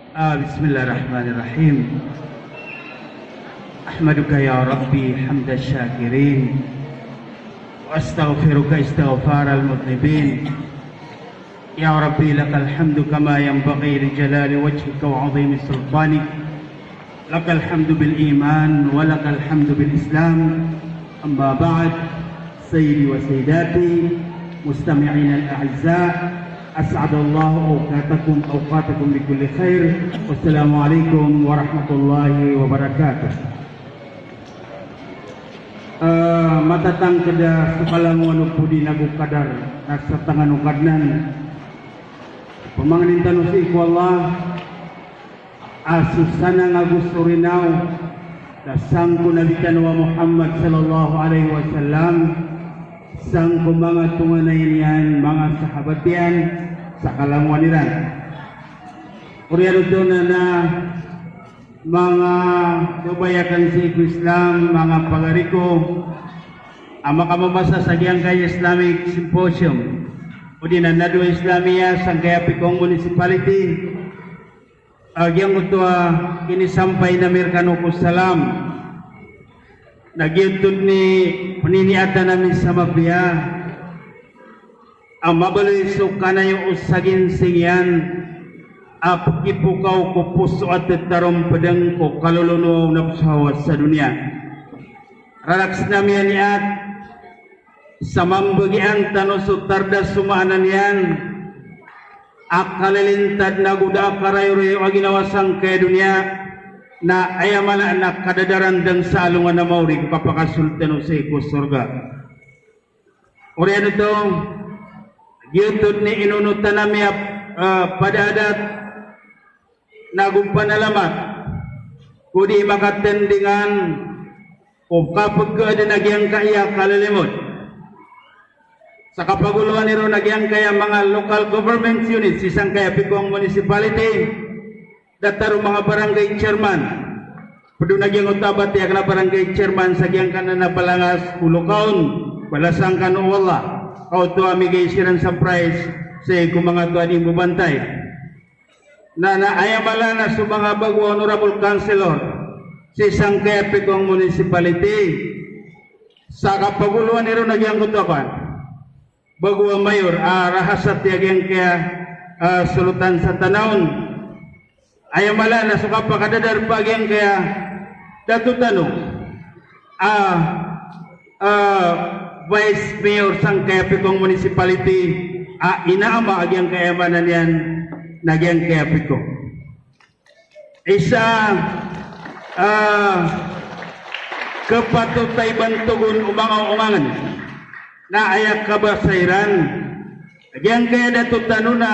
بسم الله الرحمن الرحيم. أحمدك يا ربي حمد الشاكرين وأستغفرك استغفار المذنبين. يا ربي لك الحمد كما ينبغي لجلال وجهك وعظيم سلطانك. لك الحمد بالإيمان ولك الحمد بالإسلام. أما بعد، سيدي وسيداتي مستمعين الأعزاء، أسعد الله أوقاتكم بكل خير. والسلام عليكم ورحمة الله وبركاته. Matatang kada sukalangon pudi nagu kadar nasa tangan ukadnan pemangnintan usi ku Allah asusana ngagusurinaw dasang ku Nabi wa Muhammad sallallahu alaihi wasallam sang mga tunganay niyan mga sahabat yan sa kalangwaniran. Kuriyan ito na mga kabayakan sa Islam, mga pagariko, ang makamamasa sa Giangkay Islamic Symposium o din ang Nado Islamia sa Kayapikong Municipality. Agyang ito kinisampay na Merkano ko salam. Nagyutod ni paniniatan namin sa mabia. Ang mabalisok ka na yung usagin singyan. Apakipukaw ko puso at tatarong padang ko kaluluno na pasawat sa dunia. Ralaks namin niat sa mambagian tanusot tarda sumaanan yan. Akalilintad na guda karayo-rayo ang ginawasang kaya dunia na ayamana na kadadaran dang sa alungan na mauri kapakasultan o sa surga. Uriyan ito, giyutod ni inunutan namin padadat nagumpanalamat kudi makatendingan o kapag kada nagyang kaya kalalimot sa kapaguluhan nito nagyang kaya mga local government units isang kaya Pikong Municipality dataro mga barangay chairman padu nagyang utabat yak na barangay chairman sa gyang kanan na palangas Ulukaon balasang kanu wala kau tu amigay siran sa price sa kung mga tuan yung bubantay na naayamala na sa mga bago honorable councilor sa isang kaya Pikong Municipality sa kapaguluhan nito nagyang utabat bago ang mayor rahasat yagyang kaya sulutan sa tanawon ayamala na sa kapakadadar pagyang kaya datutanong Vice Mayor sang kaya Pikong Municipality inaama agyang kayamanan yan nagyang kaya Pikong. Isa kapatutay bantugon umangaw-umangan na ayak kabasairan agyang kaya datutano na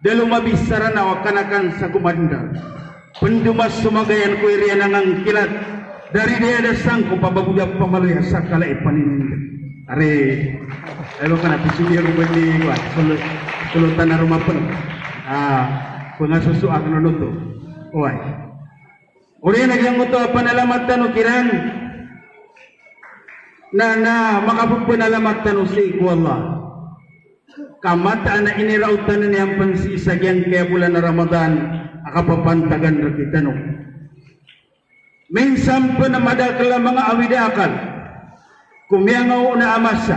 dalumabisara na wakanakan sa kumanda pendumas sumagayan ko iriyan ang kilat dari dia dasang ko pababudak pamalaya sa kalaipan ini are ayo kana pisumir bendi wa sulutan na rumah pun pengasusu akan nuto oi uri nagyang uto panalamatan ukiran na makapagpanalamatan usi ko Allah kamataan na inirautan na niyang pansisagyan kaya bulan na Ramadan akapapantagan na kita no. Minsan pa na madakala mga awidakal kumiyangaw na amasa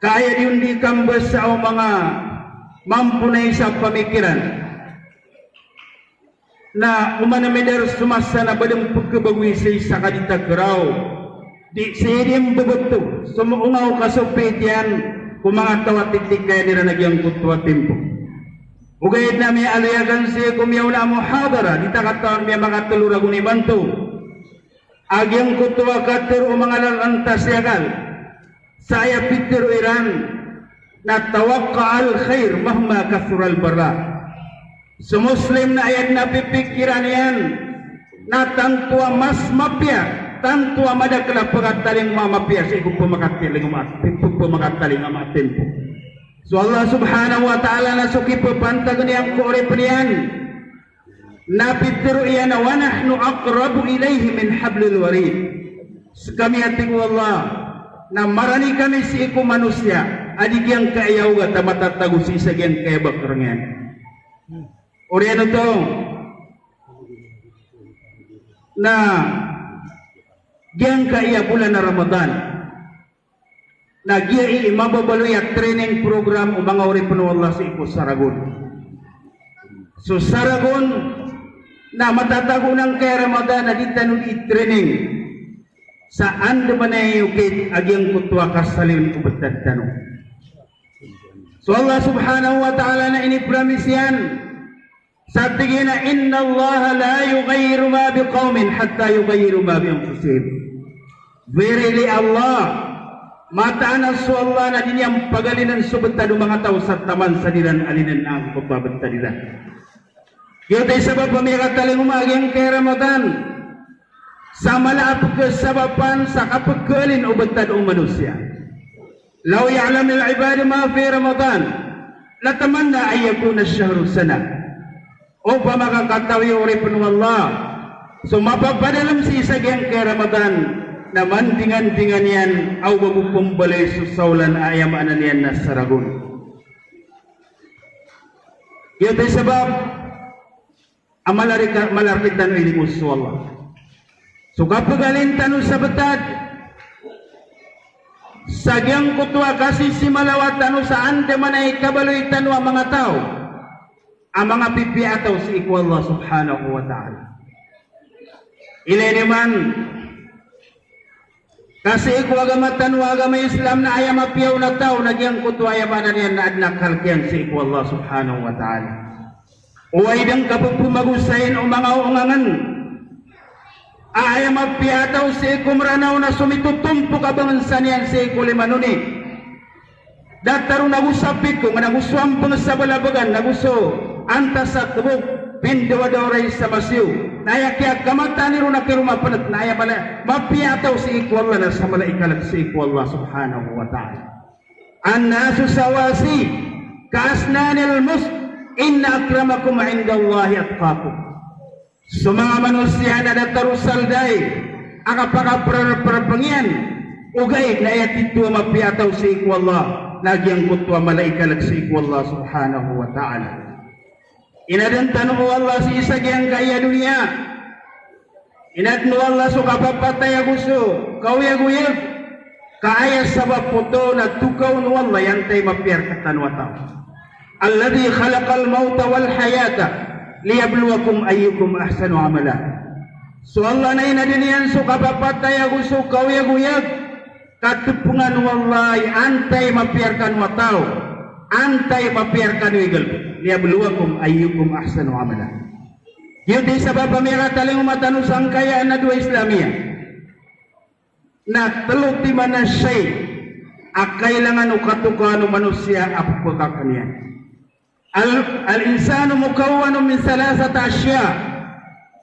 kaya yun di kambas sa mga mampunay sa pamikiran na umanamidar sumasa na badang pagkabagwisay sa kadita karaw di sirim bebetu sumuungaw kasupit yan kung mga tawatiktik kaya nila nagyang kutwa tempo. Ugayad na may alayagan siya kumiyaw na muhadara, di takataon may mga tuluragong ibanto. Agyang kutwa kater o mga lalantas yagal, saya pitir iran, na tawakka al khair mahma kathural bara. Sumuslim na ayat na pipikiran yan, na tantua mas mapya, tantua madakala pagataling mamapya sa ikong pumakataling amatempo. So Allah subhanahu wa ta'ala na suki papantag niyang kore paniyan napitiru iyan na wa nahnu aqrabu ilayhi min hablil warid kami ating Allah na marani kami si iku manusia adik yang kaayaw ga tamatatagusi sa gyang kaya bakrangyan Oriano to na giyang kaya bulan na Ramadan na giya mababaloy at training program o mga uri puno Allah sa ipo Saragon. So Saragon na matatagunan kay Ramadan na di tanong i-training saan naman na yukit agyang kutwa kasalin ubatad tanong. So Allah subhanahu wa ta'ala na inipromise yan sa tingin na inna Allah la yughayyiru ma biqawmin hatta yughayyiru ma bi anfusihim. Verily Allah mataan so Allah na dinyang pagalinan subetado mga tao sa taman sa dilan alinan ang pagbabatta nila. Kaya tayo sabab pamirat taling umagyang kay Ramadan sa malaap kasabapan sa kapagkalin o betad o manusia. Law ya'lam lil ibad ma fi Ramadan latamanna ay yakuna ash-shahru sana. O pa makakatawi uri panu Allah. So mapapadalam si isagyang kay Ramadan na mandingan-dingan yan aw mabukumbalay susaulan ayam anan yan na Saragon. Kaya tayo sabab malarkitan o ilimus Allah. So kapag alintano sa betad sagyang kutwa kasi si malawat ano saan de man ay kabaloy tano ang mga tao ang mga pipiataw si iku Allah subhanahu wa ta'ala. Ilay naman kasi iku agama tano agama Islam na ayam apiyaw na tao nagyang kutwa ayaman yan na adnak halkiyan si iku Allah subhanahu wa ta'ala. Uway dang kapag pumagusayin o mga uungangan ayam apiataw si iku maranaw na sumitutumpo kabangan sa niyan si iku limanuni. Dataro nagusapit ko nga naguswampang sa balabagan naguso antas sa tubog pindawadoray sa basiw nayakya kamata ni ro nakirumapanat naya pala mapiataw si iku Allah na sa malaikalat si iku Allah subhanahu wa ta'ala. An-nasu sawasi kaasnanil mus inna akramakum indallahi atqakum. So mga manusia na datarusalday akapakaparapangyan ugay na yatito mapiataw si iku Allah nagyang kutwa malaikalat si iku Allah subhanahu wa ta'ala. Inadantan mo Allah si isagyang kaya dunia. Inadno Allah so kapapatay aguso kawiyag-uyag kaaya sabab puto na tukaw no Allah yantay mapiar katanwataw. Alladhi khalaqal mauta wal hayata liyabluwakum ayyukum ahsanu amala. So Allah na inadinian so kapapatay aguso kawiyag-uyag katupungan wallahi antay mapiarkan wataw antay mapiarkan wigal liyabluwakum ayyukum ahsanu amala. Yun di sabab pamira taling umatano sa angkayaan na dua Islamia na teluk di mana syai akailangan ukatukano manusia apakakanian. Al-insanu mukawwanu min salasata asya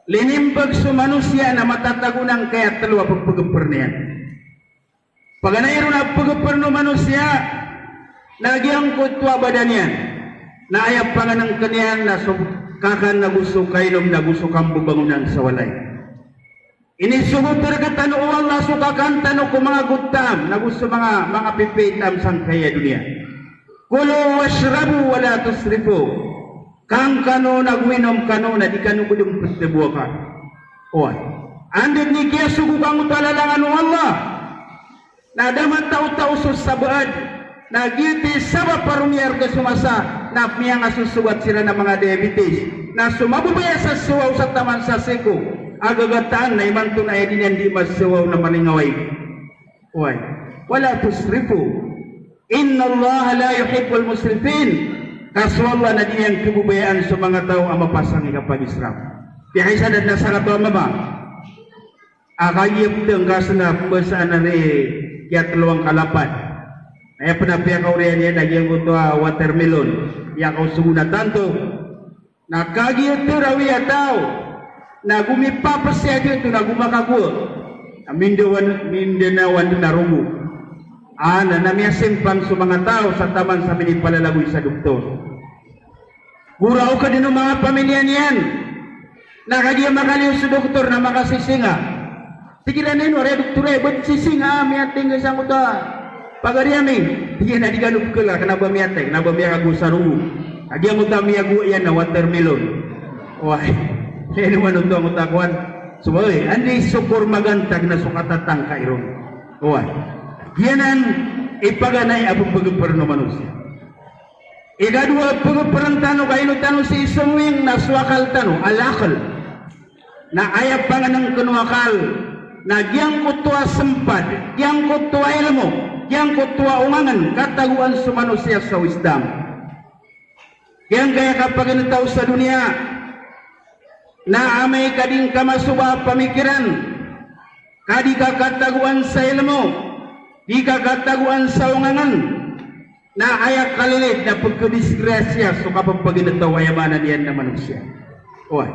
linimbag su manusia na matatagunang kaya telu apagpagapar niyan. Paganayro na pagapar no manusia nagyang kutwa badanyan na ayap panganang kanian na kakan naguso kainom naguso kambo bangunan sa walay. Inisugod terkatan o Allah sukakan tanong ko mga gutam naguso mga pipitam sang kaya dunia. Kulu washrabu wala tusrifu. Kang kano nagwinom kano na di kano kudong pagtabuakan. Oy. Andit ni kaya sugukang utalalangan o Allah. Na daman tao-tao susabaad. Na giti sabab parumiyar ka sumasa na miyang asusugat sila ng mga diabetes na sumabubaya sa suwaw sa taman sa siko agagataan na imanto na din yan di masuwaw na malingaway. Uy, wala tusrifu inna Allah la yuhibbul musrifin kaso Allah na din yan kibubayaan sa mga tao ang mapasang ikapag Islam. Kaya isadad na sa kapamama akayip teng kasana pembesaan na kaya taluang kalapan. Ay panapiya ka uriyan yan, nagyang ito watermelon. Iya ka usuguna tanto. Nakagiyot ito rawiya tao. Nagumipapas siya dito, nagumakaguo. Mindanawan na rumo. Namiyasimpang sa mga tao sa taman sa minipalalagoy sa doktor. Guraw ka din ng mga pamilya niyan. Nakagiyang makaliw sa doktor na makasisinga. Tigilan nino, re doktor, ba't sisinga? May ating isang uta. Pagariami, dia nak digalup kela kenapa miateng, kenapa miagu saru. Agia muta miagu yan na watermelon. Wah, kaya naman ito ang utakuan. Subay, andi syukur magantag na sukatatang kairong. Wah, yanan ipaganay abong pagpaperno manusia. Ikadua pagpaperang tano kaino tano si isumwing naswakal tano, alakal. Na ayap panganang kenuakal, na giyang kutua sempad, giyang kutua ilmu, giyang kutua umangan, kataguan sa manusia sa wisdom. Giyang kaya kapag inataw sa dunia, na amay kading kamasuba pamikiran, kadi kakataguan sa ilmu, di kakataguan sa umangan, na ayak kalilit na pagkadisgrasya so kapag paginataw ayamanan yan na manusia. Wah.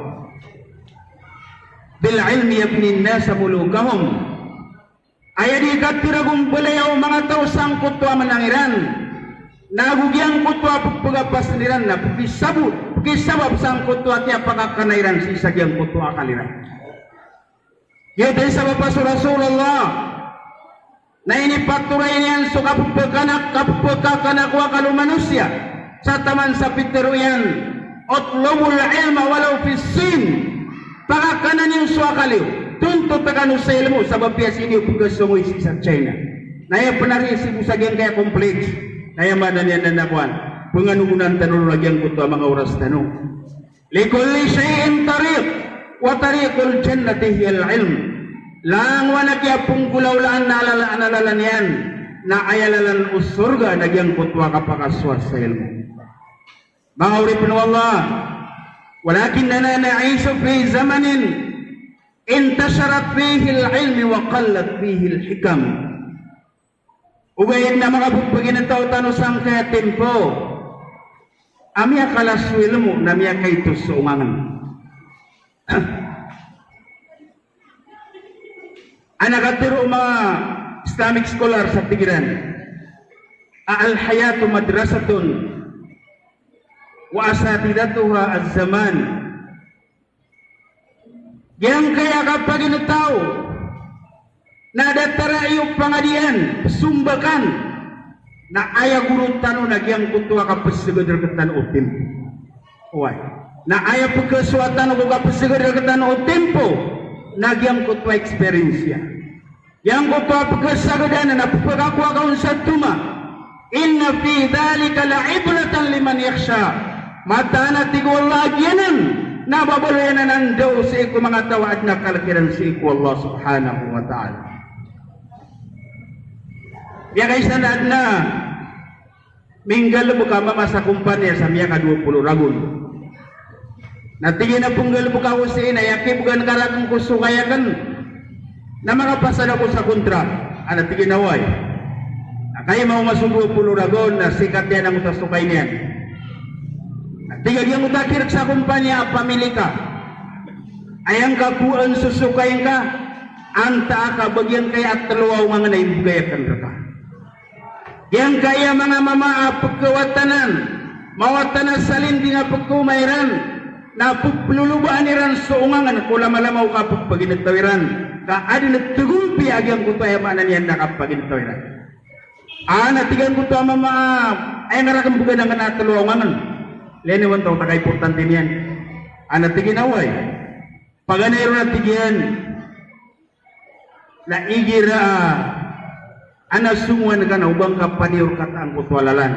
Bil ilmi yabnin nasa mulukahum. Aya di katiragong balayaw mga tao sang kutwa manangiran. Nagugyang kutwa pagpagapas niran na pagkisabab sang kutwa kaya pakakanairan si sagyang kutwa kaliran. Yun sa bapas Rasulullah na inipaturay niyan so kapagkakanak wakalo manusia sa taman sa piteruyan utlumul ilma walau fissin pakakanan yung suakaliw tuntut takano sa ilmu sabab pias ini pagkasungoy si sa China naya penari si busagyang kaya kompleks naya madan yan nanakuan penganugunan tanong lagyang kuto mga oras tanong likulli syai'in tariq wa tariqul jannati hiyal ilm lang wanakya punggulaulaan na alalalan yan na ayalalan usurga nagyang kutwa kapakaswas sa ilmu mga uripin Allah walakinna na'ishu fi zamanin intasharat fihi al-ilm wa qallat fihi al-hikam ugayin na mga bugpagin ng tao-tano sang kaya tempo amya kalasu ilmu na miya kaito sa umangan anakatiro mga Islamic scholar sa tigiran al-hayatu madrasatun wa asatidatuha az-zaman yang kaya kapag inataw na datarayo pangadian sumbakan na aya guru tanu nagyang kutua kapasigadar ketan utim why na aya pagkasuatan ko kapasigadar ketan utimpo nagyang kutua experience ya yang kutua pagkasagadan na pagkakwa kaun sa tuma inna fi dhalika la'ibratan liman yakhsha mata na tigol lagyanan na babalayanan ang daw sa iku mga tawaad na kalakiran sa iku Allah subhanahu wa ta'ala ya kaysa na minggal buka mamasa kumpanya sa miya ka 20 ragun natigin na punggal buka ko siya na yaki bukan karakang kusukayakan na mga pasada ko sa kontra natigin na way kaya mau masuk 20 ragun na sikat yan ang utasukay niyan tiga yang utakir sa kumpanya pamili ka ayang kakuan susukay ka anta ka bagian kaya at taluaw mga naibugayakan ka yang kaya mga mama pagkawatanan mawatanan salin di nga pagkumayran na pagplulubaan niran sa ungangan kula malamaw ka pagpaginatawiran ka adi nagtugumpi agyang kutayamanan yan na kapaginatawiran natigan ko to mama ay narakang buga ng nataluaw ngaman lene wan tau taka importante niyan tigin away paganero na tigyan na igira sunguan ka na ubang kapanior kata ang kutwalalan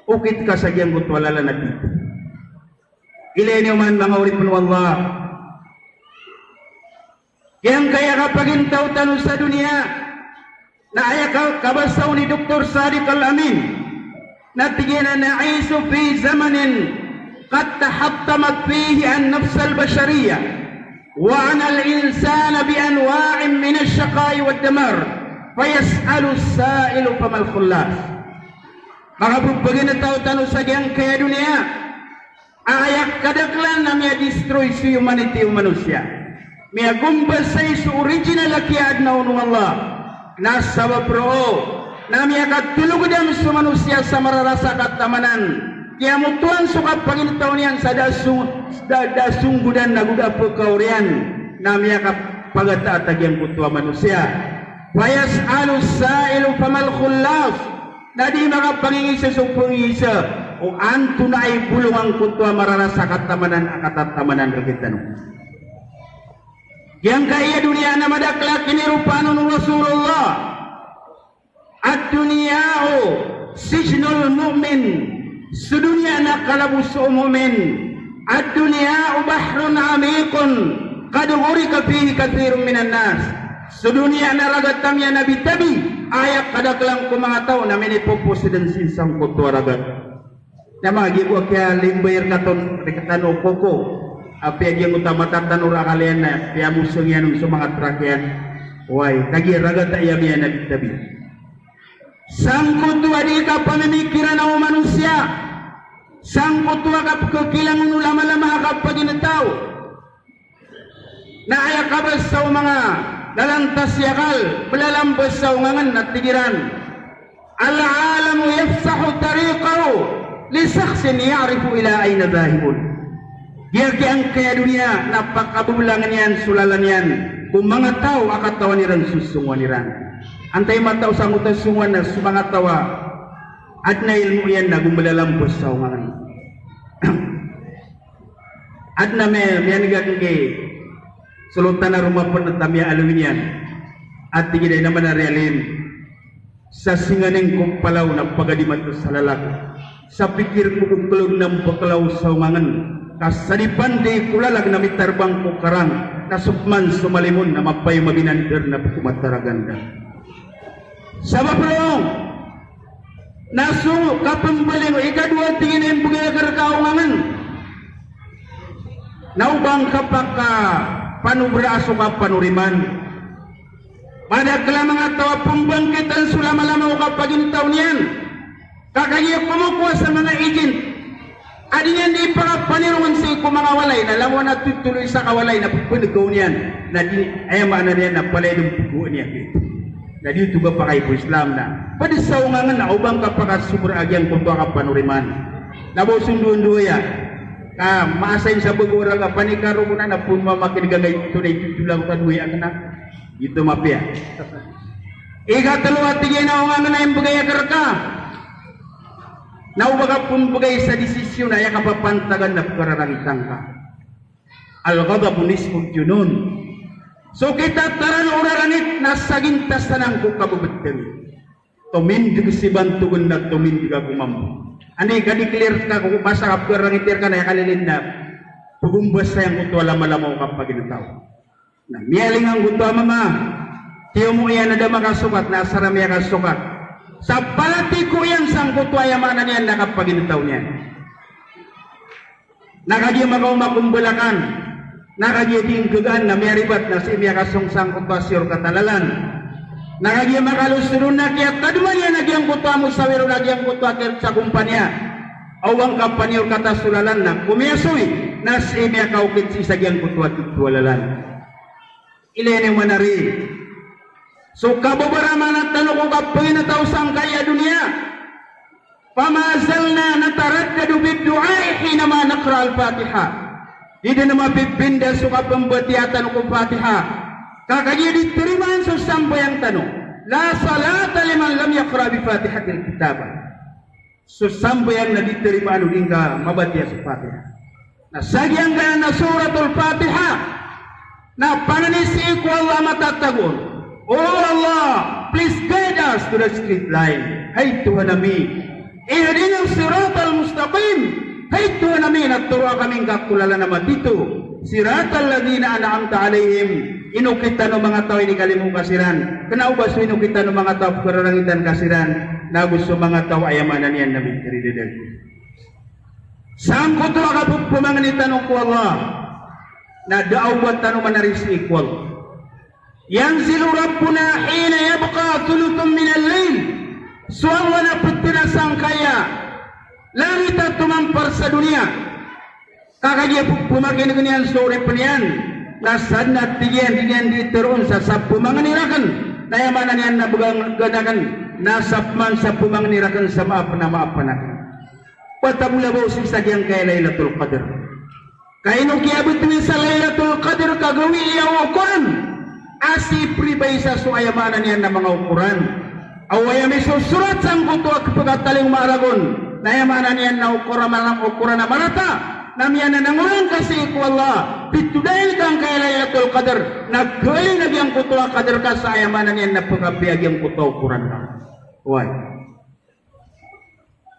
ukit ka sa giyang kutwalalan na dito ilene man mga uripin wallah yang kaya kapag intaw tanong sa dunia na ayakaw kabasaw ni Dr. Sadiq Al-Amin نتيجة نعيش في زمن قد تحطمت فيه النفس البشرية وعن الإنسان بأنواع من الشقاء والدمار فيسأل السائل فما الخلاص مغبوب بغينا تاو sagyang kaya dunia ayak kadaklan na miya destroy si humanity manusia miya gumbasay su original akiad na unong Allah nasabab roho nami akan tulog dia sa manusia sa mararasa katamanan kaya mutuan sukat pangintao niyan sa dasunggudan naguga pagkaurian nami akan pagataatag yang kutua manusia fayas'alu sa'ilu famal khullas na di makapangingisa sa pangingisa o anto na ay bulungang kutwa mararasa katamanan akatatamanan rakitano. Yang kaya dunia na madakla kinirupanon ng Rasulullah at dunyao sijnul mu'min sedunia na kalabus umumin at dunyao bahrun amikun qad ghurika fihi katsirun minan nas sedunia na ragatamya nabi tabi ayak kadaklang kumangatao na minipupos dan sinsang kutwa ragat na magibo kaya limbayar katon rekatano koko apa yang utama tatan ura kalian na kaya musang yan ng sumangat rakyan way kagi ragat ayam yan nabi tabi sang kutwa di ka pamimikiran ng manusia sang kutwa ka kekilang ng lama-lama ka paginataw na ayakabas sa mga dalantas yakal belalambas sa ungangan at tigiran al-alamu yafsahu tariqahu li sakhsin ya'rifu ila ayna dhahibun dia kiang kaya dunia napakabulangan yan sulalan yan kung mga tao akatawan niran susungan niran antay mataw sa ngutas sungan na sumangat tawa at na ilmu yan na gumbalalampos sa ungangan at na may miyanigag kay sulutan na rumah pun tamya alawin yan at tigiday naman na realim sa singaning kumpalaw na pagadimat sa lalaki sa pikir ko kulog ng baklaw sa ungangan kasadipan di kulalag na mitarbang ko karang kasukman sumalimon na mapay mabinander na kumataraganda sabab long nasu kapambaling ikadua tingin yung bugay karkaungangan naubang kapaka panubraso ka panuriman padagla mga tawa pembangkitan sulama-lama o kapag initaw niyan kakaya kumukuha sa mga agent adinya di para panirungan sa mga walay na lawan na tutuloy sa kawalay na pupunagaw niyan na di ay maana niyan na palay ng puguan niya na di tuga pa kayo po Islam na pwede sa ungangan na ubang kapag sumuragyan kung ito ka panuriman na bo sunduan-duwa yan ka maasayin sa bagura ka panikaro mo na pun mamakinigagay tunay tutulang kaduwi ang na ito mapya ikatalawa tigay na ungangan na yung bagay akarka naubaga pun bagay sa desisyon na yung kapapantagan na kararangitang ka al-ghadabu nisful junun so kita taran uraranit na sagintas na ng kukabubagdami tumindig si bantugon na tumindig ako mambo ani ka-declare ka kung basta ka karangitir ka na yung kalilin na pugumbas sa yung kutwa lama-lama o kapag inataw na miyaling ang kutwa mama tiyo mo yan na da makasukat na asarami ang kasukat sa palati ko yan sang kutwa yamanan yan na kapag inataw niyan nakagya magaw makumbulakan nakagya din gagaan na miyaribat na si miya kasong sang kutwa siyur katalalan nakagya makalusurun na kaya taduman yan nagyang kutwa mo sa wiro nagyang kutwa kaya sa kumpanya awang kampanya kata sulalan na kumiyasoy na si miya kaukit si sagyang kutwa titwalalan ilayan yung manari so kababaraman at tanong ko kapag inataw sang kaya dunia pamazalna nataraddadu bid-du'ai hinama naqra al-Fatiha di na mapipinda so kapambatiatan ko Fatiha kakagya ditiriman sa sampayang tanong la salata liman lam yaqra bi Fatihatil Kitab so sampayang na ditiriman din ka mabatiya sa Fatiha na sagyang kaya na suratul Fatiha na pananisi ko Allah matatagon oh Allah, please guide us to the straight line. Hai Tuhan kami, ihdina siratal mustaqim. Hai Tuhan kami, nagturo kaming kakulala naman dito. Siratal ladina an'amta alaihim. Inukita ng mga tao ini kalimong kasiran. Kanaubas inukita ng mga tao kararangitan kasiran. Na gusto mga tao ayamanan yan na mitrididel. Saan ko ito akapagpumanganitan ng ko Allah? Na daawat tanong manaris equal. Yanzilu Rabbuna hina yabqa thuluthun min al-lail suawa na putinasang kaya langit at tumampar sa dunia kakagya pumakin ganyan sore penian nasad na tigyan diteron sa pumanganirakan nayamanan yan na bugang ganakan nasapman sa pumanganirakan sa maapanakan patabulabaw si sagyang kaya Laylatul Qadr kaino kiabot sa Laylatul Qadr kagawi iyaw Quran asi pribay sa suayamanan yan na mga ukuran awaya may susurat sang kutuwa kapag taling maaragon Nayamanan yan na ukuran na marata. Namiyan na nangulang kasi ku Allah. Pitudahil kang kay Laylatul Qadar. Nagkali nagyang kutuwa Qadar ka sa ayamanan yan na pagkabiyag yung kutuwa ukuran ka. Why?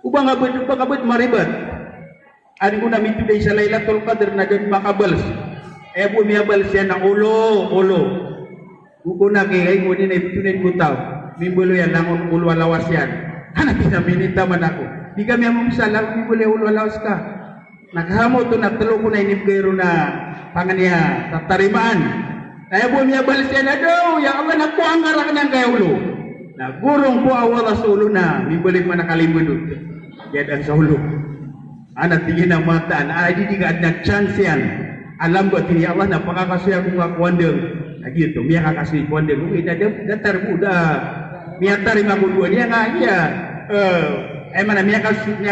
Ubang abad maribat. Ano ko namin today sa Laylatul Qadar na dyan makabals. Bu miyabals yan ng ulo. Buko na kay ko din ay tunin kutaw. Mimbulo yan lang ulo lawas yan. Hanapin na minita man ako. Di kami among salang mimbulo ulo lawas ka. Nakahamo to na talo ko na inibgayro na panganya tatarimaan. Kaya po miyabals yan na daw. Ya Allah nagpuanggarak ng kaya ulo. Nagurong po awala sa ulo na. Mimbulik man nakalimudot. Yan sa ulo. Anak tingin ang mata. Di ka na chance yan. Alam ba tini Allah na pakakasya kung kakwandeng gitu miya kakasih kwandeng kung ina datar muda miya tarim ako dua niya nga iya mana miya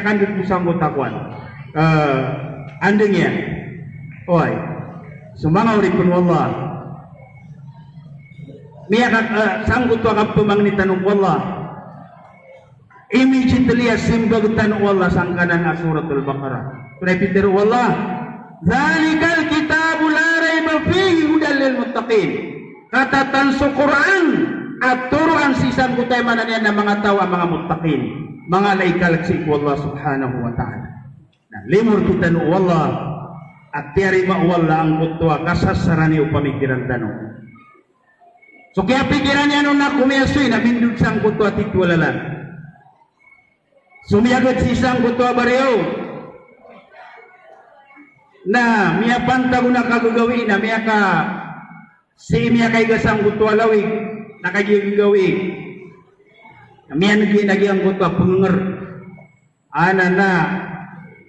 kan duduk sanggup takwan andeng ya oi sumanga uripun wallah miya sanggup tuakap pemangnitan wallah imi citelia simbag tan wallah sangkanan suratul Baqarah kunai wallah Zalikal kitabu la raiba fihi hudal lil muttaqin. Kata tansu Quran aturan sisan kutay mananian na mga tawa mga muttaqin. Mga laikal si Allah subhanahu wa ta'ala. Nah, limur kita nu Allah at tiari ma wala ang kutwa kasasarani upamikiran tanong. So kaya pikiran niya nung nakumiyasoy na bindud sang kutwa titwalalan. Sumiyagat sisang kutwa bareo. Na miya panta ko na kagagawi na miya ka si miya kay gasang kutwa lawig na kagagawi na miya naginagyan kutwa pengenger ana na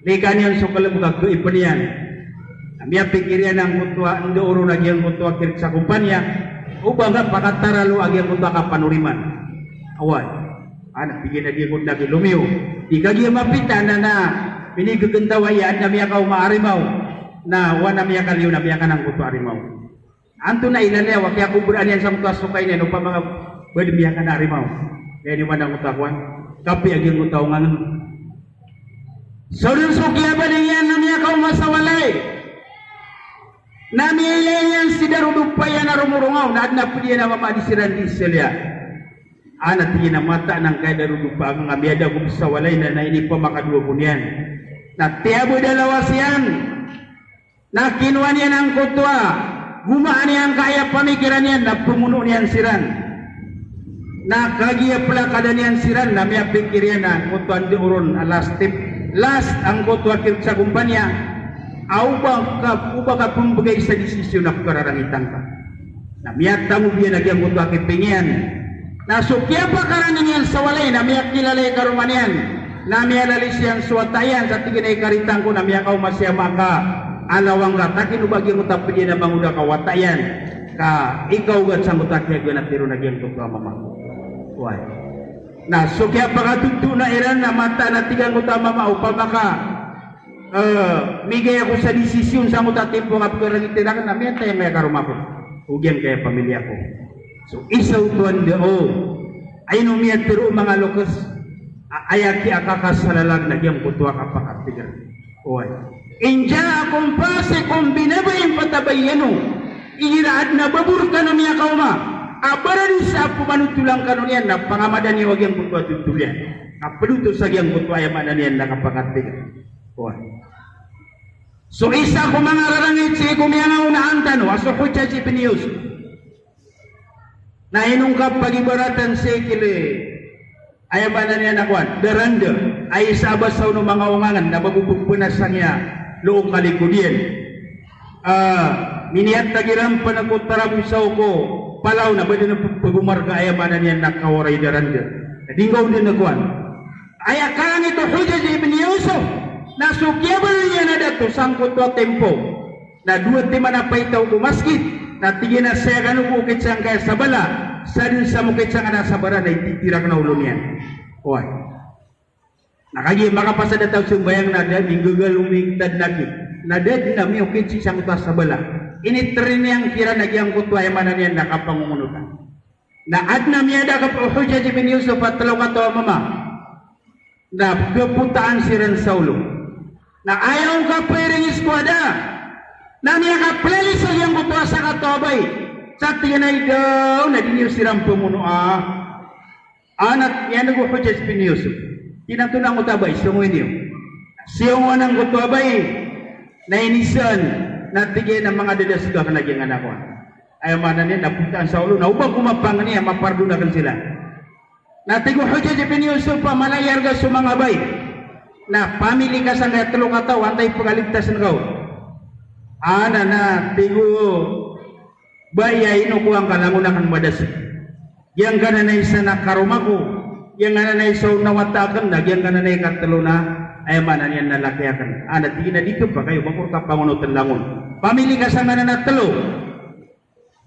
likan yan so kalabugag ko ipan yan na miya pikirian ang kutwa ando uro nagyang kutwa kirik sa kumpanya upang nga pakataralo agyang kutwa kapanuriman awal ana pigin nagyang kutwa kilumiyo di kagyan mapitan na pinigagandawayaan na miya ka umaarimaw na wana miya kaliw na miya ka ng kuto arimaw. Anto na ilalewa kaya kuburaan yan sa kuto sukay niya no pa mga pwede miya ka na arimaw. Kaya ni wana kuto akuan kapi agyang kuto nga nun. Saudun sukya ba yan na miya ka umasawalay? Na miya yan sidarudupaya na rumurungaw na adna pwede na mamadisiran di silya. Ana tingin na mata ng kaya darudupa ang amiyada kung sa walay na ini pa makadua po niyan. Na tiyabo dalawa siyan. Na kinuha niya ng kutwa. Gumaan niya ang kaya pamikiran niyan na pumuno niyan siran. Na kagiya pala kada niyan siran na miya pikir yan na kutwa di uron last tip. Last ang kutwa kirit sa kumpanya. Uba ka pumbagay sa desisyon na kararangitan ka. Na miya tamo biya nagyang kutwa kipingyan. Nasukya pa karaning yan sa walay na miyak kilalay karuman yan na miyak lalis yan suwatayan sa tingin ay karitang ko na miyak kaw masya maka alawang ka takin ubagi mo tapin na banguda ka watayan ka ikaw gat sa mutakya gana tiro na gyang tukwa mama why nasukya pa katutu na iran na mata na tigang utama mama upang maka migay ako sa desisyon sa mutatimpo nga pagkarangitirakan na miyak tayo may karuma ko ugyan kaya pamilya ko. So isaw tuan dao ay numiyat pero mga lukas ayaki akakas sa lalag na diyang kutwa kapakatigar. Oy. Inja akong pase kung binabayin patabayano iraad na babur ka na miya kauma abaran sa pumanutulang kanon yan na pangamadan niya wag yung kutwa tutulian kapaluto sa giyang kutwa yung manan yan na kapakatigar. Oy. So isa ko mga rarangit si kumiyang unaan tano aso ko siya si Piniyos na inungkap pagibaratan sekile ay ba na niya nakuan deranda ay sabas sa unong mga ungangan na mabubugpunasan niya loong kalikudyan miniyat tagiram panagkutaram isaw ko palaw na ba din ang pagumarga ay ba na niya nakawaray deranda nadingaw din nakuan ay akang ito Hujaj ibn Yusuf nasukya ba niya na dato sangkot wa tempo na duwat di manapaitaw ko maskit na tingin na saya kanong bukit siyang kaya sa bala sa din sa mukit siyang na sa bara na ititirak na ulo niyan. Oy. Nakagi makapasa na tawag siyang bayang na dahil minggugal umingtad nakit. Na dahil na may ukit siyang utas sa bala. Initrin niyang kira nagyang kutwa yung manan niyan nakapangungunutan. Na ad na miyada ka po Hujaj ibn Yusuf at talaw ka to mama. na keputaan siran saulo na ayaw ka pwedeng iskwada na niya ka playlist yang kutuwa sa katobay sa tingin ay daw na dinyo siram pemuno anak yan nag-uhudjas piniyusuf tinatun ang kutabay sunguin niyo siyong anang kutubay na inisan na tigay ng mga dadasga ka naging anak ko ayaw mana niya napuntaan sa ulo na upang kumapang niya mapardunakan sila na tiguhudjas piniyusuf pa malayar ka sumangabay na pamili ka sa nga tulong ataw antay pagaligtasan ka ana na tigo bayay inukuang kalangunakan madasi yang kana na isa na karumako yang kana na isa nawatakan na yang kana na ikatalo na ay manan yan nalakiakan ana tigin na dito pa kayo bakur ka pangunutan langon pamili ka sa nga na talo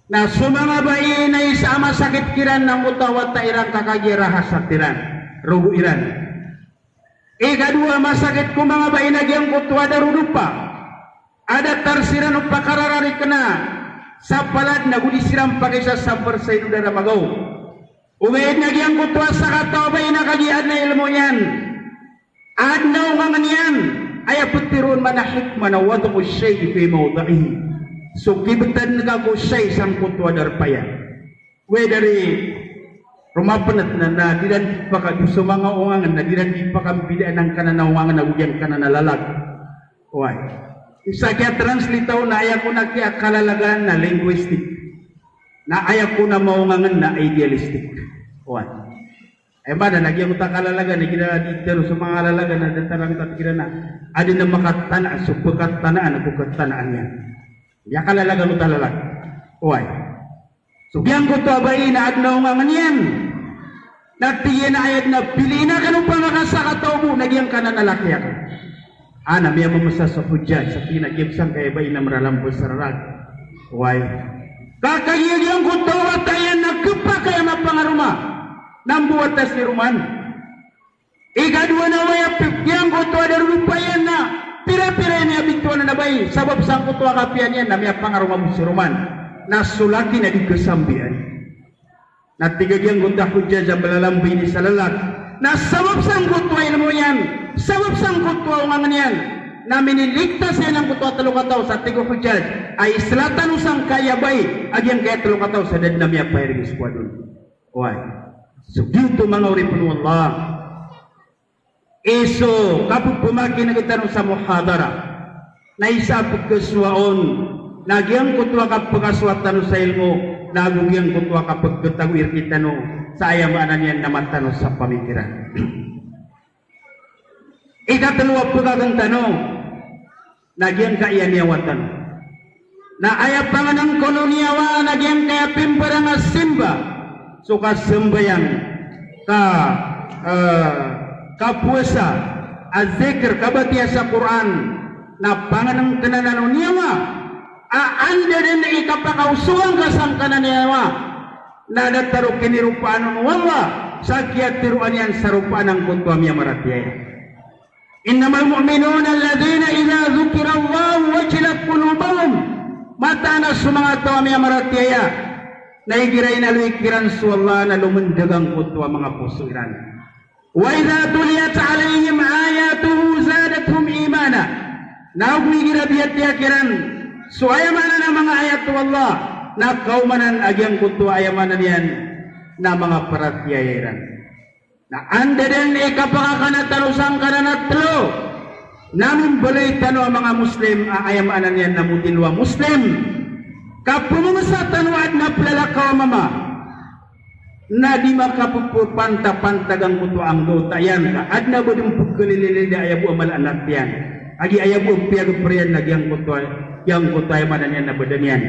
na sumangabay na isa masakit kiran ng utawat ta irang kakagirahas sa tiran rugo iran ikadua masakit ko mga bainagyang kutwa darudupa ada tarsiran o pakararari ka na sa palad na gudisiram pakai sa sabar sa ino na magaw umayad nagyang kutwa sa katawabay na kagiad na ilmo yan adnaw nga niyan ay aputiron manahik manawado ko siya'y ipay maudahi so kibatan nga ko siya'y sang kutwa darpayan wedari rumapanat na diran pa ka sa mga ungangan na diran di pa kambidaan ng kananawangan na ugyang kananalalag. Why? Isa kaya translitaw na ayaw ko na kaya kalalagan na linguistic. Na ayaw ko na maungangan na idealistic. Why? Ay ba na nagyang ko ta kalalagan na gina dito sa mga lalagan na datarang tatikira na adin na makatana so pagkatanaan ako katanaan yan. Ya kalalagan mo talalag. Why? So biyang ko to abay na adnaw ungangan yan. Nagtiyan na ayat na pili na kanong pangasakataw mo nagyang ka na nalakya ka ana miya mamasa sa hujjaj sa pinagibsang kaya ba inamralambos sa rarag why kakagiyagyan ko tawa tayan nagkepa kaya mapangaruma nambuat tas ni ruman ikadua na waya yang ko tawa dari rupayan na pira-pira niya bituan na nabay sabab sang ko tawa kapian yan na miya pangaruma mo si ruman nasulaki na di kesambian na tigagyan gundah hujjah sa balalambay ni salalak na sabab sang kutwa ilmo yan sabab sang kutwa ungangan yan na miniligtas yan ang kutwa talukataw sa tigo hujjah ay selatan usang kayabay agyang kaya talukataw sa dad na miya pahiring iskwadon why? So dito mga uripun Allah iso kapag pumaki na kita sa muhadara na isa pagkaswaon nagyang kutwa kapag kaswatan sa ilmo nagugyang kutwa kapag katawir kita no sa ayamaan yan na matano sa pamikiran. Ikatalawa pagkagang tanong nagyang kaya niyawatan na ayap panganang koloniyawa nagyang kaya pimparang simba so kasembayang kapuasa azikr kabatiya sa Quran na panganang kananano niyawa anda din ikapakausuan ka sang kananiyawa na nataro kinirupaan ng wala sa kiyat tiruan yan sa rupaan ng kutwa miya maratiyaya innamal mu'minuna alladhina idha dhukira Allah wajilat qulubahum mata na sa mga tawa miya maratiyaya na igiray na luikiran sa Allah na lumundagang kutwa mga puso iran wa idha tuliyat alayhim ayatuhu zadathum imana na umigira biyat yakiran so ayamanan ang mga ayat to Allah na kaumanan agyang kuto ayamanan yan na mga paratyayaran na anda din ikapakakanatalusang kananatlo namin balay tano ang mga Muslim ayamanan yan na mutilwa Muslim kapumasa tanuad na plalakaw mama na di makapupurpanta-pantagang kuto ang dota yan ka ad na badong pagkalilili di ayabu amal anak yan agi ayabu piyag-priyan nagyang kuto yang kutay manan yan na badan yan.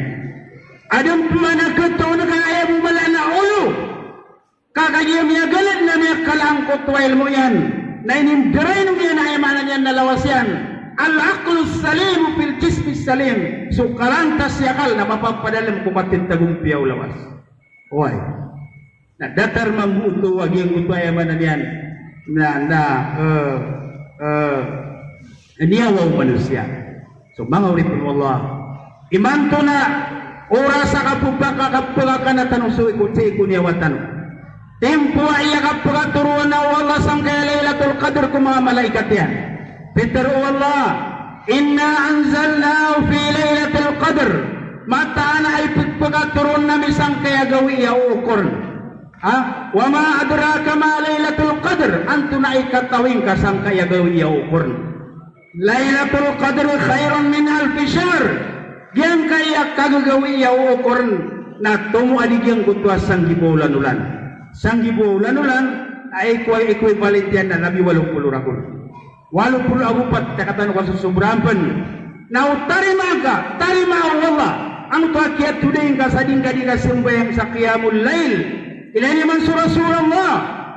Adam pumanagkataw na kaya mo mala na ulo. Kakagiyam niya galit na niya kalang kutway mo yan. Na inimdiray nung yan na manan yan na lawas yan. Al-aqlu salim fil jismi salim. So kalantas yakal na mapapadalam kumatin tagumpiyaw lawas. Why? Na datar mamuto wag yung kutway manan yan niyawaw manusia. So mga uripun Allah imanto na oras sa kapupaka na tanong so ikutsi ikuniawatan tempo iya kapagaturuan na Allah sangkaya Lailatul Qadr ko mga malaikat yan. Peter Allah, inna anzalnahu fi Lailatul Qadr. Mata na ay pagpagaturuan na sangkaya gawi iya uukor. Ha? Wa ma adraka ma Lailatul Qadr. Anto na ikatawing ka sangkaya gawi iya uukor. Lailatul Qadr khairun min alfi syahr. Diyan kaya kagagawi iya uukor na tumu adigyan kutwa sanggibulan ulan. Sanggibulan ulan ay equivalent yan na nabi 80 rakul. 84 takatan ko susubrampan. Now tarima Allah. Ang tuakiat today ka sa ding kadi ka sembayang sa qiyamul lail. Ilani man Rasulullah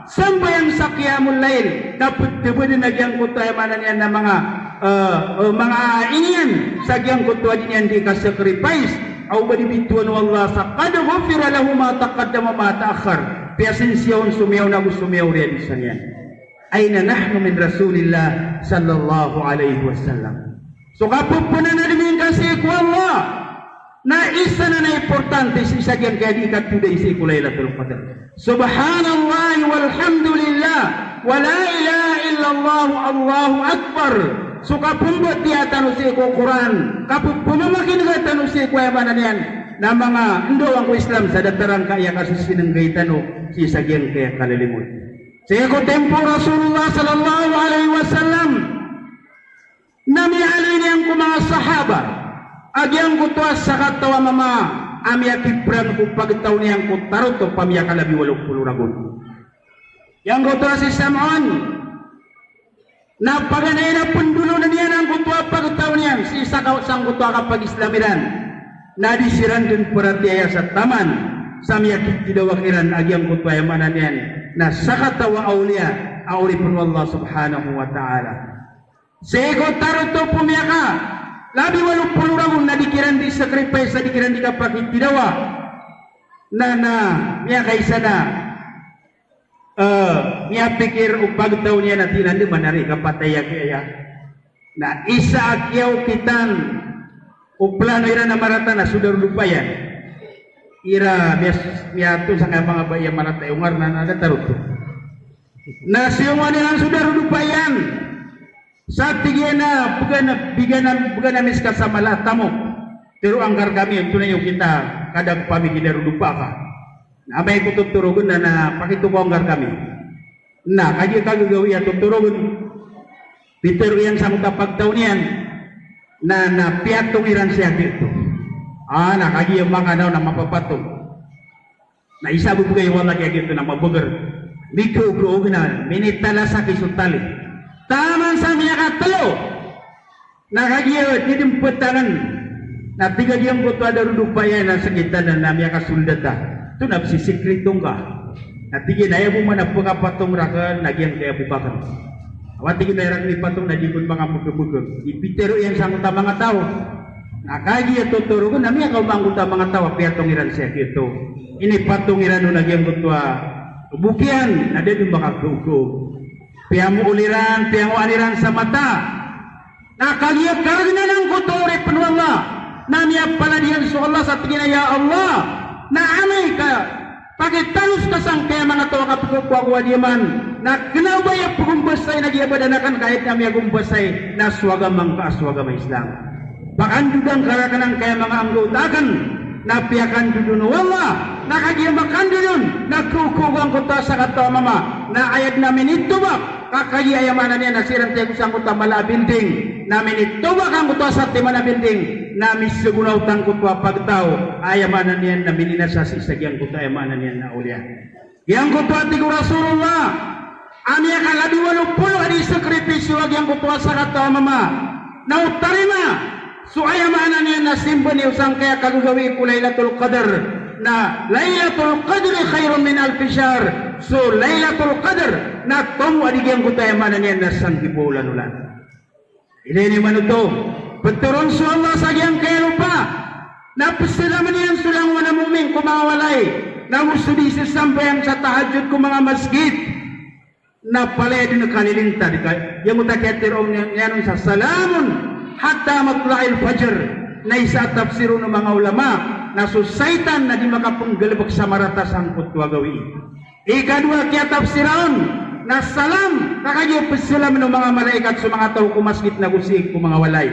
sembayang sa qiyamul lail dapat tebed nagyang kutwa manan yan na mga inian sagyang kutwa din yan di ka sacrifice. Au badibituan Allah sa qad ghufira lahu ma taqaddama ma ta'akhkhar. Piasensiyaon sumiyaw na gusumiyaw rin sa niyan. Aina nahnu min Rasulillah sallallahu alaihi wasallam. So kapupunan na din kasi ko Allah na isa na importante sa isa kaya diikat today sa Lailatul Qadr. Subhanallah walhamdulillah wa la ilaha illallah Allahu akbar. So kapumbot tiyatan sa Quran, kapupumamakin ka tanong sa kuyabanan yan na mga ndo ang Islam sa datarang kaya kasusinang gaitano si sagyang kaya kalilimot. Sa ko tempo Rasulullah sallallahu alaihi wasallam namialin niyang ko mga sahaba agyang ko tuwa sa katawa mama amya kipran ko pagtaw niyang ko tarot o pamya kalabi 80 ragon. Yang ko tuwa si Sam'on na paganay na pundulo na niyan ang kutwa pagtaw niyan si isa sang kutwa kapag Islamiran na disiran din peratiaya sa taman sa miyakit didawakiran agyang kutwa yamanan yan na sakatawa awliya awli pun Allah subhanahu wa ta'ala sego taruto pumiyaka labi 80 ragun na dikiran di sacrifice sa dikiran di kapag didawa na miyaka isa na niya pikir upag taw niya na tinandi manari kapataya kaya na isa akyaw kitan uplano ira na marata na sudar lupayan ira miyato sa mga baya marata ungar na nagataruto na siyungan nilang sudar lupayan sa tigyan na bugan na miska sa malata mo pero anggar kami ito na yung kita kadang pamigidaro lupa ka na may kututurugon na pakitubonggar kami na kaya kagagawi at tuturugon Peter yang sang tapagtaw niyan na piatong iran siya dito na kaya yung mga na mapapatong na isa bubugay wala kaya dito na mabugar mikro na minitala sa kisutali taman sa miyakatalo na kaya didimputangan na tiga diyang kutu ada rudupaya na sakitan na miyakasuldata itu nak sikritong ka. Natigin na mo man pagkapatong rakan nagyang kaya bubakan. Awatigin na rak ni patong najikon mga mugug-mugug. Ipitero yang sang uta mga tao. Nakagi ato turugon nami akaw mangguta mga tao piatong iran siya kito. Ini patong iran no nagyang kutwa. Bukian na din baka gugo. Piamu uliran, piamu aliran sa mata. Nakagi karna ng kutore penwala. Nami apaladian so Allah sa tingin ya Allah. Na amay ka pakitalus ka sang kaya mga tawa kapagkakwa diyaman na kinabaya pagumbasay na giyabadanakan kahit kami agumbasay na swagamang kaaswagama Islam pakandudan karakanang kaya mga anggotakan na piyakan dudun wala nakagiyabakan dudun na kukugang kuta sa katawa mama na ayad namin itubak kakayayamanan niya nasiran tayo kusang kuta malabinding namin itubak ang kuta sa timana binding namin segunaw tang kutwa pagtaw ayamanan niyan na mininasa sa isagyang kutwa ayamanan niyan na uliya yang kutwa tigo Rasulullah aniya kalabi 80 adi sakripisyo ag yang kutwa sa katawa mama na utarima so ayamanan niyan na simbo ni usang kaya kagagawi ko Lailatul Qadr na Lailatul Qadr khairun min alfi syahr so Lailatul Qadr na tomu adi yang kutwa ayamanan niyan na sanggibulan ulan ini manuto Beturon su Allah sagyang kaya lupa na pasalaman niyan sulang wana muming kumawalay na usudi sampai sa tahajud ko mga masjid na palay din kanilinta yung utakiatir om niyan sa salamun hatta matla'il fajr na isa tafsiro ng mga ulama na susaitan na di makapunggalabag sa maratas ang kutwa gawi Ikadua kaya tafsiran na salam kakagyo pesalam ng mga malaikat sa mga tao kumasgit na gusig kung mga walay.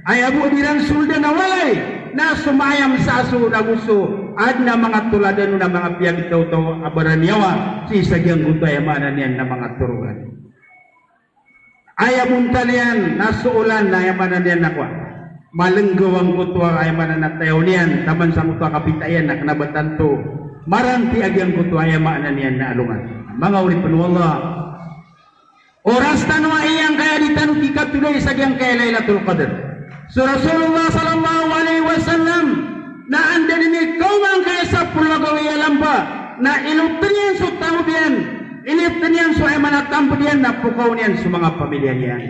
Ay abu dirang sulda na walay na sumayam sa aso na gusto at na mga tuladan na mga piyag itaw-taw abaranyawa si sagyang guto ay maanan yan na mga turuan. Ay abunta niyan na suulan na yamanan yan nakwa. Malenggawang kutwa ay mananatayaw niyan taman sa kutwa kapitayan na kanabatan to maranti agyang kutwa ay maanan yan na alungan. Mga uripan wallah oras tanwa iyang kaya ditanu kikat tulay sagyang kaya Lailatul Qadr. So Rasulullah sallallahu alaihi wasallam na anda ni kaumang kaya sa pulagawi alamba na ilutriyan so tamudian ilutriyan so ay manatampudian na pukaw niyan sa mga pamilya niyan.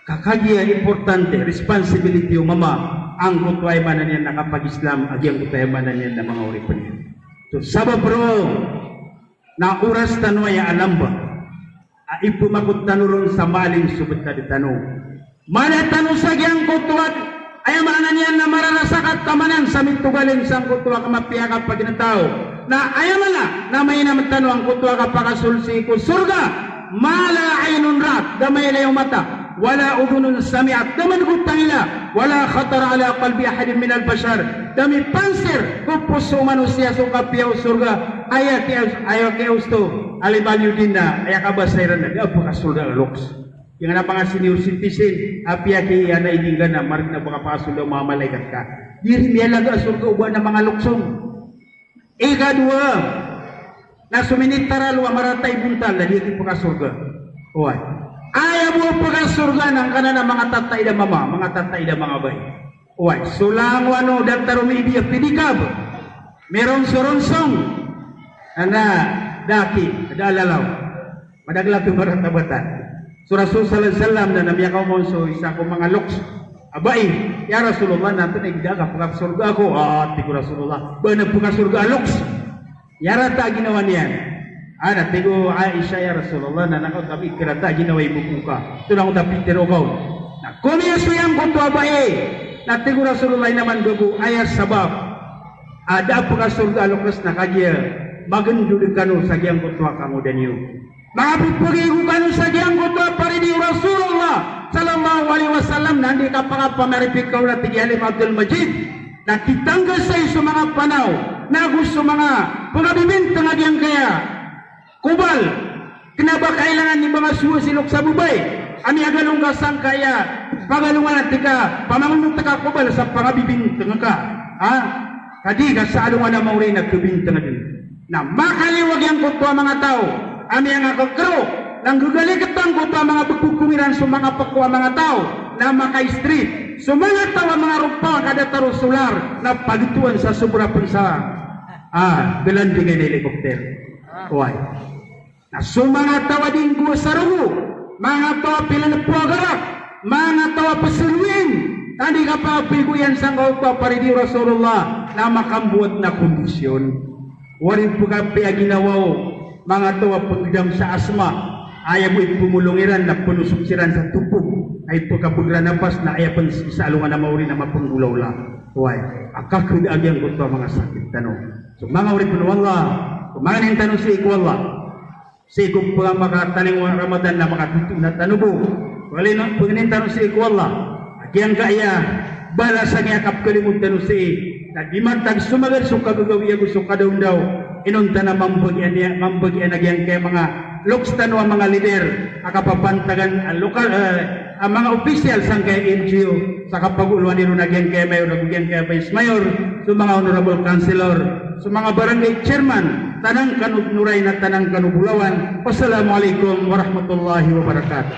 Kakagya importante responsibility yung mama ang kutway manan niyan nakapag-Islam agyang kutway manan niyan na mga uripan niyan. So sabab bro na oras tanwa ya alamba ipumakot tanuron sa maling subot na ditanong. Mana tanong sa giyang kutwat ay maanan niyan na maranasakat tamanan sa mitugalin sang kutwa kamapiyakap paginataw na ayamala na may namatano ang kutwa kapakasulsi ko surga mala aynun rat damay na yung mata wala udunun samiat daman kutangila wala khatar ala qalbi ahadin min al-bashar dami pansir kupuso manusia so kapiyaw surga ayaw kiyaw to alibalyo din na ayakabasairan na apakasulda loks yang na mga senior citizen apya ki ana idinggan na marik na pakapasul daw mga malaikat ka diri niya lang surga uban na mga luksong. Ikadua na suminitaral wa maratay buntal na diri pakasurga oy ayaw mo pakasurga ng kana mga tatay da mama mga tatay da mga bay oy sulang wano dantarumi biya pidikab meron soronsong ana daki dalalaw madaglag yung maratabatan. So Rasul sallallahu alaihi wasallam na namiyakaw mo so isa ko mga loks abay ya Rasulullah nato na igdaga pagka surga ako ti ko Rasulullah ba na pagka surga loks yara ta ginawa niyan ana tigo Aisha ya Rasulullah na nakaw tabi kirata ginawa ibubuka tunang dapat tirogaw na kumiyaso yang kunto abay na tigo Rasulullah naman gugu ayas sabab ada pagka surga loks na kagya magendu kanu sa giyang kutwa kamu dan yu Mapipagigukan sa diyang kutwa pari di Rasulullah sallallahu alaihi wasallam nandi kapag pamaripik kau na tigialim Abdul Majid na kitangga sa iso mga panaw na gusto mga pangabibintang adiyang kaya kubal kinaba kailangan ni mga suwasilok sa bubay ami agalong kasang kaya pagalungan at tika pamangunong taka kubal sa pangabibintang ka kadi ka sa alungan na maurin nagkabintang adiyang na makaliwag yung kutwa mga tao ami ang akakro nang gugalikatang ko pa mga pagkukumiran sa mga pakwa mga tao na maka-street so mga tao mga rupa kada taro solar na pagituan sa sobra pun sa belanding ng helikopter why na so mga tawa din ko sa rugo mga tawa pila na puagarak mga tawa pasulwin tandi ka pa piguyan sa kaupa pari di Rasulullah na makambuot na kondisyon warin po ka ginawaw mga tawa pagdam sa asma ayaw mo ipumulungiran na panusuksiran sa tupog ay pagkapagran napas na ayaw pan sa alungan na mauri na mapanggulaw la why akakud agyang ko mga sakit tanong so mga uri po wallah mga nang tanong sa iku wallah sa iku pa makataling Ramadan na makatutong na tanubo wali na paginin tanong sa iku wallah agyang kaya bala sa ngayakap kalimut tanong sa na di matag sumagal so kagagawi gusto kadaw daw inunta na mambagyan nagyang kaya mga lokstan o mga lider akapapantagan ang lokal ang mga official sang kaya NGO sa kapag-uluan nilo nagyang kaya mayor nagyang kaya vice mayor sa mga honorable councilor sa mga barangay chairman tanang kanugnuray na tanang kanubulawan. Wassalamualaikum warahmatullahi wabarakatuh.